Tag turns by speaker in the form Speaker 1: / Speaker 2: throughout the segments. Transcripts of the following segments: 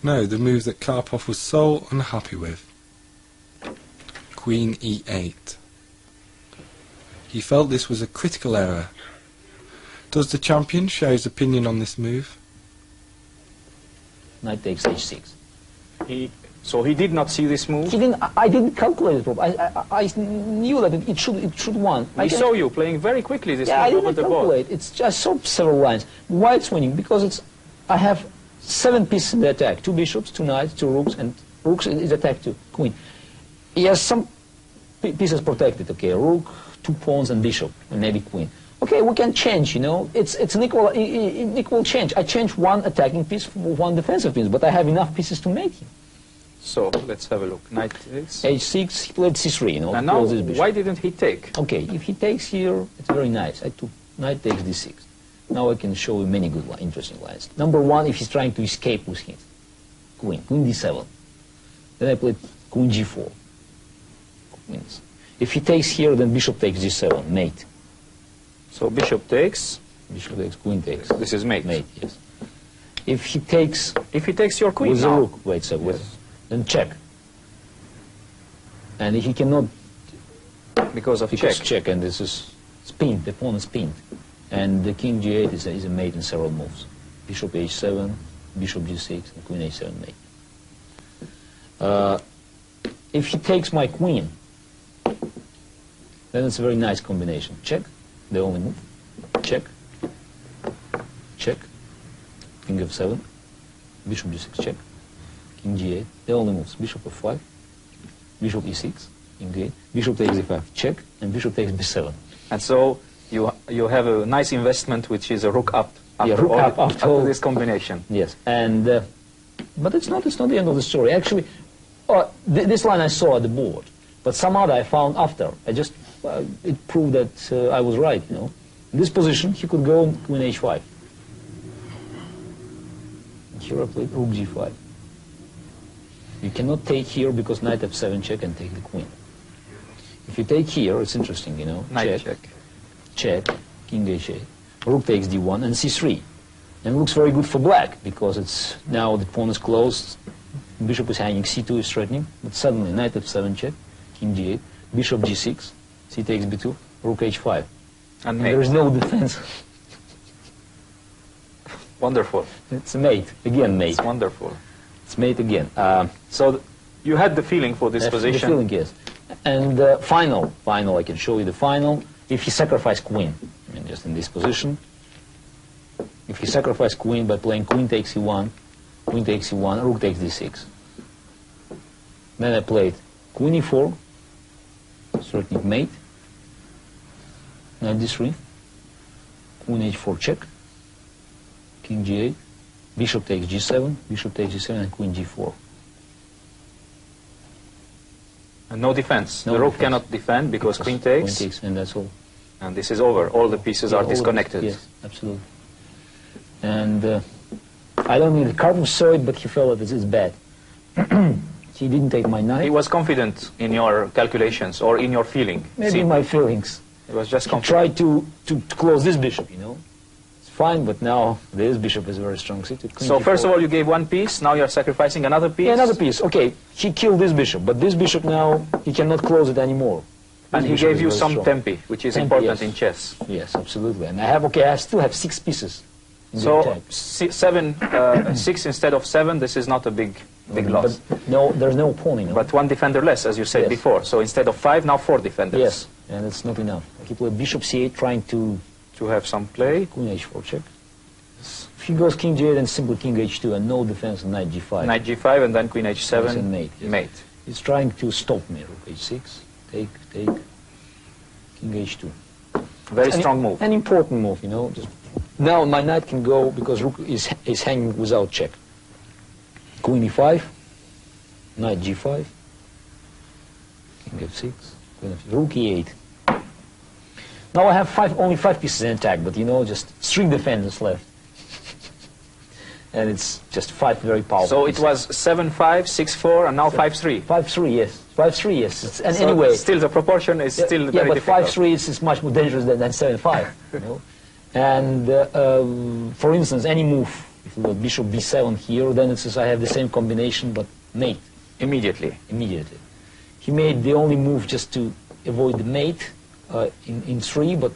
Speaker 1: No, the move that Karpov was so unhappy with. Queen e8. He felt this was a critical error. Does the champion share his opinion on this move?
Speaker 2: Knight takes h6.
Speaker 3: So he did not see this move?
Speaker 2: He didn't. I didn't calculate it. I knew that it should won.
Speaker 3: I saw you playing very quickly this
Speaker 2: yeah,
Speaker 3: move over the board.
Speaker 2: I didn't calculate. It's just I saw several lines. Why it's winning? Because I have 7 pieces in the attack. 2 bishops, 2 knights, 2 rooks, and rooks is attacked to queen. He has some pieces protected. Okay, rook, 2 pawns, and bishop, and maybe queen. Okay, we can change, you know. It's an equal change. I change 1 attacking piece for 1 defensive piece, but I have enough pieces to make him.
Speaker 3: So, let's have a look. Knight takes.
Speaker 2: h6, he played c3, you know.
Speaker 3: And now, why didn't he take?
Speaker 2: Okay, if he takes here, it's very nice. I took knight takes d6. Now I can show you many good, interesting lines. Number 1, if he's trying to escape with his queen d7. Then I played queen g4. Queens. If he takes here, then bishop takes g7, mate.
Speaker 3: So bishop takes,
Speaker 2: queen takes.
Speaker 3: This is mate.
Speaker 2: Mate, yes. If he takes
Speaker 3: your queen
Speaker 2: with
Speaker 3: now.
Speaker 2: the rook, wait, so yes. Then check. And he cannot
Speaker 3: because of
Speaker 2: check, and this is pinned. The pawn is pinned, and the king g8 is a mate in several moves. Bishop h7, bishop g6, and queen h7 mate. If he takes my queen, then it's a very nice combination. Check, the only move. Check, check, king f7, bishop g6, check, king g8, the only moves. Bishop f5, bishop e6, king g8, bishop takes e5, check, and bishop takes b7.
Speaker 3: And so you have a nice investment, which is a rook up after, after this combination.
Speaker 2: Yes, and but it's not the end of the story. Actually, this line I saw at the board, but some other I found after. It proved that I was right, you know. In this position, he could go queen h5. Here I played rook g5. You cannot take here because knight f7 check and take the queen. If you take here, it's interesting, you know.
Speaker 3: Knight check.
Speaker 2: Check, king h8. Rook takes d1 and c3. And it looks very good for black because it's now the pawn is closed. Bishop is hanging, c2 is threatening. But suddenly knight f7 check, king g8, bishop g6, c takes b2, rook h5.
Speaker 3: And
Speaker 2: there is no defense.
Speaker 3: Wonderful.
Speaker 2: It's a mate. Again, mate.
Speaker 3: It's wonderful.
Speaker 2: It's mate again.
Speaker 3: So you had the feeling for this position?
Speaker 2: The feeling, yes. And final, I can show you the final. If he sacrificed queen, I mean, just in this position. If he sacrificed queen by playing queen takes e1, rook takes d6. Then I played queen e4, threatening mate, knight d3, queen h4 check, king g8, bishop takes g7, and queen g4.
Speaker 3: And no defense. The rook cannot defend because queen takes.
Speaker 2: Queen takes, and that's all.
Speaker 3: And this is over. All the pieces are disconnected.
Speaker 2: Yes, absolutely. And I don't think Karpov saw it, but he felt that it's bad. He didn't take my knight.
Speaker 3: He was confident in your calculations or in your feeling.
Speaker 2: Maybe in my feelings.
Speaker 3: He was just
Speaker 2: confident. He tried to close this bishop, you know. It's fine, but now this bishop is very strong.
Speaker 3: So first of all, you gave 1 piece. Now you're sacrificing another piece.
Speaker 2: Yeah, another piece. Okay, he killed this bishop, but this bishop now he cannot close it anymore.
Speaker 3: And he gave you some tempi, which is important in chess.
Speaker 2: Yes, absolutely. And I still have 6 pieces.
Speaker 3: So 6 instead of 7. This is not a big loss.
Speaker 2: But no, there's no pawn, you know.
Speaker 3: But 1 defender less, as you said before. So instead of 5, now 4 defenders.
Speaker 2: Yes, and it's not enough. He played bishop c8, trying to
Speaker 3: have some play.
Speaker 2: Queen h4 check. If he goes king g8, then simply king h2 and no defense, knight g5.
Speaker 3: Knight g5 and then queen h7.
Speaker 2: And mate. Yes.
Speaker 3: Mate.
Speaker 2: He's trying to stop me. Rook h6, take, king h2.
Speaker 3: Very strong move.
Speaker 2: An important move, you know. Now my knight can go because rook is hanging without check. Queen e5, knight g5, king f6, queen f6, rook e8. Now I have only 5 pieces in attack, but you know, just 3 defenders left. And it's just 5 very powerful.
Speaker 3: So it was 7-5, 6-4, and now 5-3.
Speaker 2: 5-3, yes. 5-3, yes. And
Speaker 3: so
Speaker 2: anyway,
Speaker 3: still the proportion is still very difficult.
Speaker 2: Yeah, but 5-3 is much more dangerous than 7-5. You know? And for instance, any move If we got bishop b7 here, then it says I have the same combination, but mate.
Speaker 3: Immediately.
Speaker 2: Immediately. He made the only move just to avoid the mate in 3, but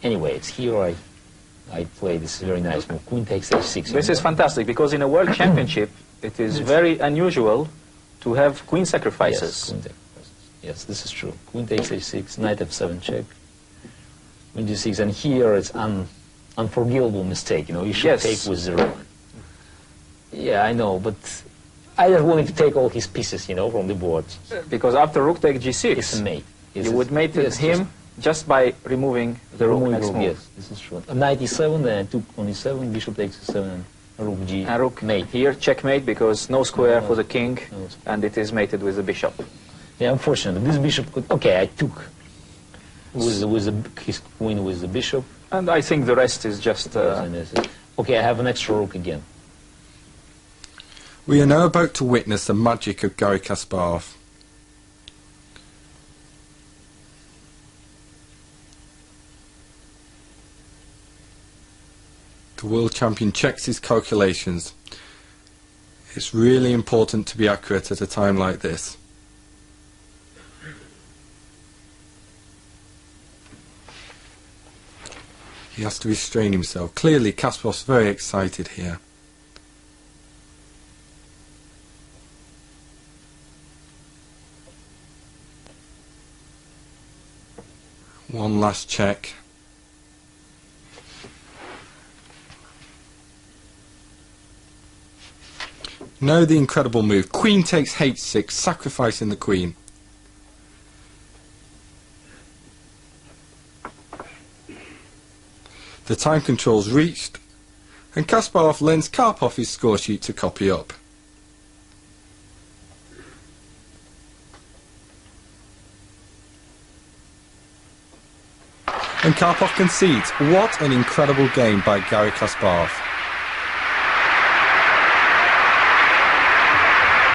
Speaker 2: anyway, it's here I play this very nice move. Queen takes h6.
Speaker 3: This is fantastic, because in a world championship, it is very unusual to have queen sacrifices.
Speaker 2: Yes, queen sacrifices. Yes, this is true. Queen takes h6, knight f7 check. Queen g6, and here it's unforgivable mistake. You know, you should take with the rook. Yeah, I know, but I just wanted to take all his pieces, you know, from the board.
Speaker 3: Because after rook takes g6,
Speaker 2: it's a mate.
Speaker 3: You would mate him just by removing the rook next move.
Speaker 2: Yes, this is true. Knight e7, then I took on e7, bishop takes e7, and rook g.
Speaker 3: And rook
Speaker 2: mate.
Speaker 3: Here, checkmate, because no square for the king, and it is mated with the bishop.
Speaker 2: Yeah, unfortunately, this bishop could... Okay, I took his queen with the bishop.
Speaker 3: And I think the rest is just...
Speaker 2: Okay, I have an extra rook again.
Speaker 1: We are now about to witness the magic of Garry Kasparov. The world champion checks his calculations. It's really important to be accurate at a time like this. He has to restrain himself. Clearly, Kasparov's very excited here. One last check. Now the incredible move. Queen takes h6, sacrificing the queen. The time control's reached, and Kasparov lends Karpov his score sheet to copy up. And Karpov concedes. What an incredible game by Garry Kasparov.